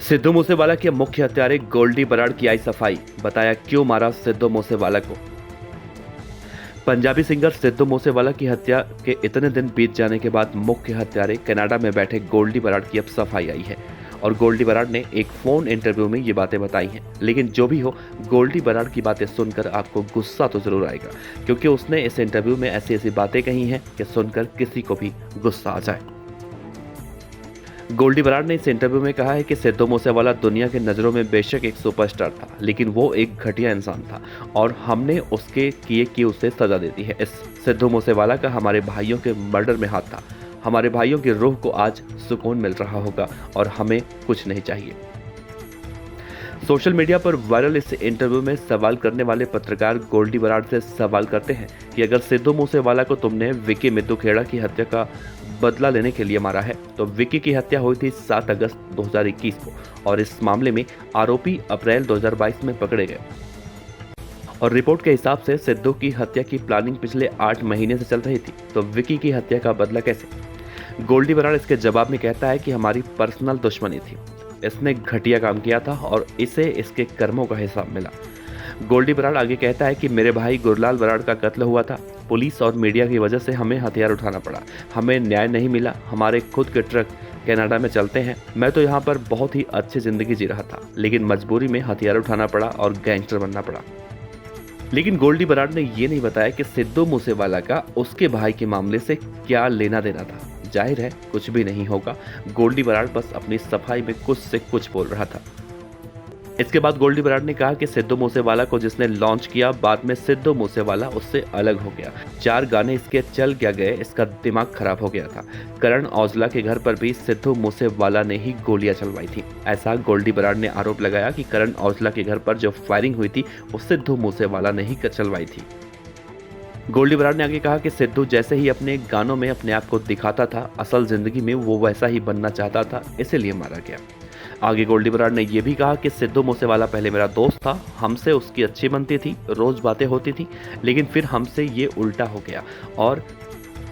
सिद्धू मूसेवाला के मुख्य हत्यारे गोल्डी बराड़ की आई सफाई, बताया क्यों मारा सिद्धू मूसेवाला को। पंजाबी सिंगर सिद्धू मूसेवाला की हत्या के इतने दिन बीत जाने के बाद मुख्य हत्यारे कनाडा में बैठे गोल्डी बराड़ की अब सफाई आई है और गोल्डी बराड़ ने एक फोन इंटरव्यू में ये बातें बताई हैं। लेकिन जो भी हो, गोल्डी बराड़ की बातें सुनकर आपको गुस्सा तो जरूर आएगा, क्योंकि उसने इस इंटरव्यू में ऐसी ऐसी बातें कही हैं कि सुनकर किसी को भी गुस्सा आ जाए। गोल्डी बराड़ ने इस इंटरव्यू में कहा है कि सिद्धू मूसेवाला दुनिया के नज़रों में बेशक एक सुपरस्टार था, लेकिन वो एक घटिया इंसान था और हमने उसके किए की उसे सजा दे दी है। इस सिद्धू मूसेवाला का हमारे भाइयों के मर्डर में हाथ था। हमारे भाइयों की रूह को आज सुकून मिल रहा होगा और हमें कुछ नहीं चाहिए। सोशल मीडिया पर वायरल इस इंटरव्यू में सवाल करने वाले पत्रकार गोल्डी बराड़ से सवाल करते हैं कि अगर सिद्धू मूसेवाला को तुमने विकी मित्तू खेड़ा की हत्या का बदला लेने के लिए मारा है, तो विकी की हत्या हुई थी 7 अगस्त 2021 को और इस मामले में आरोपी अप्रैल 2022 में पकड़े गए और रिपोर्ट के हिसाब से सिद्धू की हत्या की प्लानिंग पिछले 8 महीने से चल रही थी, तो विकी की हत्या का बदला कैसे। गोल्डी बराड़ इसके जवाब में कहता है कि हमारी पर्सनल दुश्मनी थी, इसने घटिया काम किया था और इसे इसके कर्मों का हिसाब मिला। गोल्डी बराड़ आगे कहता है कि मेरे भाई गुरलाल बराड़ का कत्ल हुआ था, पुलिस और मीडिया की वजह से हमें हथियार उठाना पड़ा, हमें न्याय नहीं मिला, हमारे खुद के ट्रक कनाडा में चलते हैं, मैं तो यहाँ पर बहुत ही अच्छी जिंदगी जी रहा था, लेकिन मजबूरी में हथियार उठाना पड़ा और गैंगस्टर बनना पड़ा। लेकिन गोल्डी बराड़ ने ये नहीं बताया कि सिद्धू मूसेवाला का उसके भाई के मामले से क्या लेना देना था। जाहिर है कुछ भी नहीं होगा, गोल्डी बराड़ बस अपनी सफाई में कुछ से कुछ बोल रहा था। इसके बाद गोल्डी बराड़ ने कहा कि सिद्धू मूसेवाला को जिसने लॉन्च किया, बाद में सिद्धू मूसेवाला उससे अलग हो गया। 4 गाने इसके चल क्या गए, इसका दिमाग खराब हो गया था। करण औजला के घर पर भी सिद्धू मूसेवाला ने ही गोलियां चलवाई थी। ऐसा गोल्डी बराड़ ने आरोप लगाया कि करण औजला के घर पर जो फायरिंग हुई थी वो सिद्धू मूसेवाला ने ही चलवाई थी। गोल्डी बराड़ ने आगे कहा कि सिद्धू जैसे ही अपने गानों में अपने आप को दिखाता था, असल जिंदगी में वो वैसा ही बनना चाहता था, इसीलिए मारा गया। आगे गोल्डी बराड़ ने यह भी कहा कि सिद्धू मूसेवाला पहले मेरा दोस्त था, हमसे उसकी अच्छी बनती थी, रोज बातें होती थी, लेकिन फिर हमसे ये उल्टा हो गया और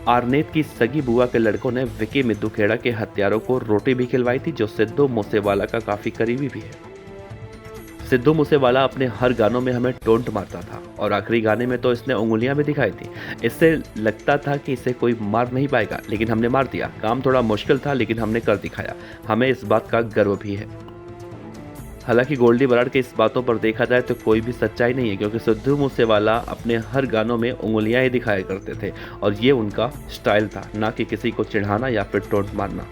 आरनेत की सगी बुआ के लड़कों ने विकी मित्तू खेड़ा के हत्यारों को रोटी भी खिलवाई थी, जो सिद्धू मूसेवाला का काफी करीबी भी है। सिद्धू मूसेवाला अपने हर गानों में हमें टोंट मारता था और आखिरी गाने में तो इसने उंगलियां भी दिखाई थी। इससे लगता था कि इसे कोई मार नहीं पाएगा, लेकिन हमने मार दिया। काम थोड़ा मुश्किल था, लेकिन हमने कर दिखाया। हमें इस बात का गर्व भी है। हालांकि गोल्डी बराड़ के इस बातों पर देखा जाए तो कोई भी सच्चाई नहीं है, क्योंकि सिद्धू मूसेवाला अपने हर गानों में उंगलियां ही दिखाया करते थे और ये उनका स्टाइल था, ना कि किसी को चिढ़ाना या फिर टोंट मारना।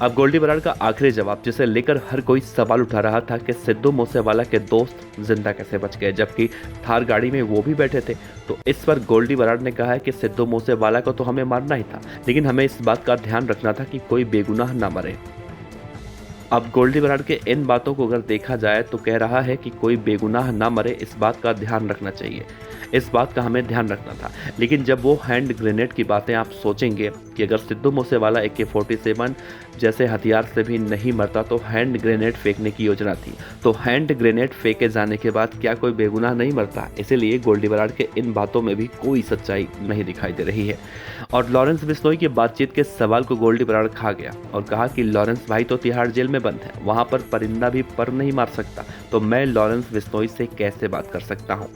अब गोल्डी बराड़ का आखिरी जवाब, जिसे लेकर हर कोई सवाल उठा रहा था कि सिद्धू मूसेवाला के दोस्त जिंदा कैसे बच गए, जबकि थार गाड़ी में वो भी बैठे थे। तो इस पर गोल्डी बराड़ ने कहा है कि सिद्धू मूसेवाला को तो हमें मारना ही था, लेकिन हमें इस बात का ध्यान रखना था कि कोई बेगुनाह ना मरे। अब गोल्डी बराड़ के इन बातों को अगर देखा जाए तो कह रहा है कि कोई बेगुनाह ना मरे, इस बात का ध्यान रखना चाहिए, इस बात का हमें ध्यान रखना था। लेकिन जब वो हैंड ग्रेनेड की बातें आप सोचेंगे कि अगर सिद्धू मूसेवाला AK-47 जैसे हथियार से भी नहीं मरता तो हैंड ग्रेनेड फेंकने की योजना थी, तो हैंड ग्रेनेड फेंके जाने के बाद क्या कोई बेगुनाह नहीं मरता। इसीलिए गोल्डी बराड़ के इन बातों में भी कोई सच्चाई नहीं दिखाई दे रही है। और लॉरेंस बिश्नोई की बातचीत के सवाल को गोल्डी बराड़ खा गया और कहा कि लॉरेंस भाई तो तिहाड़ जेल में बंद है, वहां पर परिंदा भी पर नहीं मार सकता, तो मैं लॉरेंस बिश्नोई से कैसे बात कर सकता हूँ।